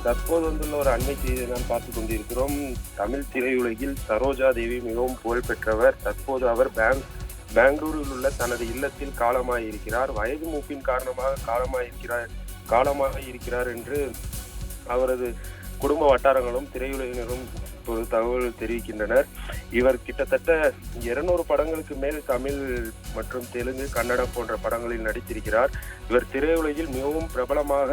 தற்போது வந்துள்ள ஒரு அண்மை செய்தியை நாம் பார்த்துக் கொண்டிருக்கிறோம். தமிழ் திரையுலகில் சரோஜா தேவி மிகவும் புகழ் பெற்றவர். தற்போது அவர் பெங்களூரில் உள்ள தனது இல்லத்தில் காலமாயிருக்கிறார். வயது மூப்பின் காரணமாக காலமாயிருக்கிறார் என்று அவரது குடும்ப வட்டாரங்களும் திரையுலகினரும் ஒரு தகவல் தெரிவிக்கின்றனர். இவர் கிட்டத்தட்ட 200 படங்களுக்கு மேல் தமிழ் மற்றும் தெலுங்கு, கன்னடம் போன்ற படங்களில் நடித்திருக்கிறார். இவர் திரையுலகில் மிகவும் பிரபலமாக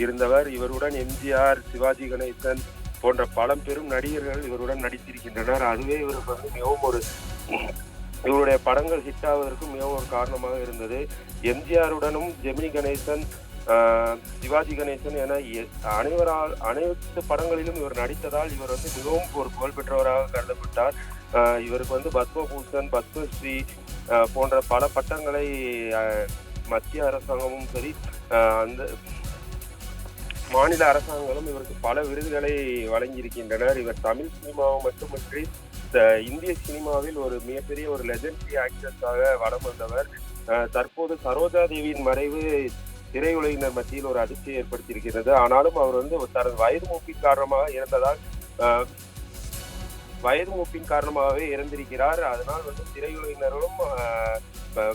இருந்தவர். இவருடன் எம்ஜிஆர், சிவாஜி கணேசன் போன்ற பெரும் நடிகர்கள் இவருடன் நடித்திருக்கின்றனர். அதுவே இவருக்கு வந்து மிகவும் இவருடைய படங்கள் ஹிட் ஆவதற்கு மிகவும் ஒரு காரணமாக இருந்தது. எம்ஜிஆருடனும் ஜெமினி கணேசன், சிவாஜி கணேசன் என அனைத்து படங்களிலும் இவர் நடித்ததால் இவர் வந்து மிகவும் ஒரு புகழ்பெற்றவராக கருதப்பட்டார். இவருக்கு வந்து பத்மபூஷன், பத்மஸ்ரீ போன்ற பல பட்டங்களை மத்திய அரசாங்கமும் சரி, அந்த மாநில அரசாங்கங்களும் இவருக்கு பல விருதுகளை வழங்கியிருக்கின்றனர். இவர் தமிழ் சினிமாவை மட்டுமின்றி இந்திய சினிமாவில் ஒரு மிகப்பெரிய ஒரு லெஜெண்டரி ஆக்ட்ரஸாக வலம் வந்தவர். தற்போது சரோஜா தேவியின் மறைவு திரையுலகினர் மத்தியில் ஒரு அதிர்ச்சியை ஏற்படுத்தியிருக்கிறது. ஆனாலும் அவர் வந்து தனது வயது மூப்பின் காரணமாகவே இறந்திருக்கிறார். அதனால் வந்து திரையுலகினரும்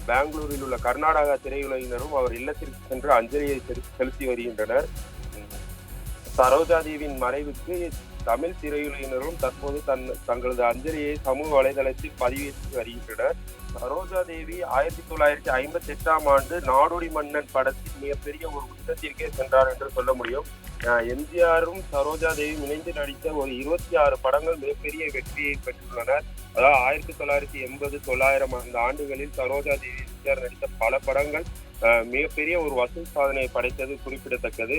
பெங்களூரில் உள்ள கர்நாடகா திரையுலகினரும் அவர் இல்லத்திற்கு சென்று அஞ்சலியை செலுத்தி வருகின்றனர். சரோஜா தேவியின் மறைவுக்கு தமிழ் திரையுலகினரும் தற்போது தங்களது அஞ்சலியை சமூக வலைதளத்தில் பதிவேற்றி வருகின்றனர். சரோஜா தேவி 1958ஆம் ஆண்டு நாடோடி மன்னன் படத்தில் மிகப்பெரிய ஒரு உச்சத்திற்கே சென்றார் என்று சொல்ல முடியும். எம்ஜிஆரும் சரோஜா தேவி இணைந்து நடித்த ஒரு 26 படங்கள் மிகப்பெரிய வெற்றியை பெற்றுள்ளனர். அதாவது 1980, 900 அந்த ஆண்டுகளில் சரோஜா தேவி எம்ஜிஆர் நடித்த பல படங்கள் மிகப்பெரிய ஒரு வசூல் சாதனையை படைத்தது குறிப்பிடத்தக்கது.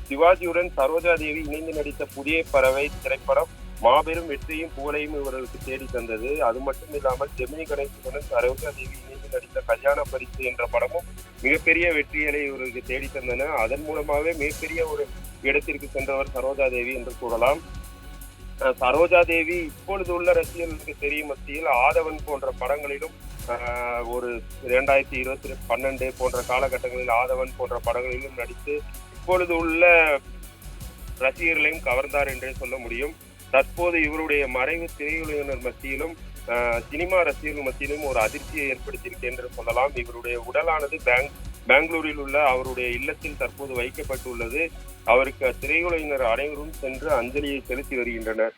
சிவாஜியுடன் சரோஜா தேவி இணைந்து நடித்த புதிய பறவை திரைப்படம் மாபெரும் வெற்றியும் புகழையும் இவர்களுக்கு தேடி தந்தது. அது மட்டும் இல்லாமல் ஜெமினி கணேசனுடன் சரோஜா தேவி இணைந்து நடித்த கல்யாண பரிசு என்ற படமும் மிகப்பெரிய வெற்றிகளை இவர்களுக்கு தேடி தந்தன. அதன் மூலமாகவே மிகப்பெரிய ஒரு இடத்திற்கு சென்றவர் சரோஜா தேவி என்று கூறலாம். சரோஜா தேவி இப்பொழுது உள்ள ரசிகர்களுக்கு தெரியும் மத்தியில் ஆதவன் போன்ற படங்களிலும் ஒரு 2012 போன்ற காலகட்டங்களில் ஆதவன் போன்ற படங்களிலும் நடித்து இப்பொழுது உள்ள ரசிகர்களையும் கவர்ந்தார் என்றே சொல்ல முடியும். தற்போது இவருடைய மறைவு திரையுலகினர் மத்தியிலும் சினிமா ரசிகர்கள் மத்தியிலும் ஒரு அதிர்ச்சியை ஏற்படுத்தியிருக்கு என்று சொல்லலாம். இவருடைய உடலானது பெங்களூரில் உள்ள அவருடைய இல்லத்தில் தற்போது வைக்கப்பட்டுள்ளது. அவருக்கு திரையுலகினர் அனைவரும் சென்று அஞ்சலியை செலுத்தி வருகின்றனர்.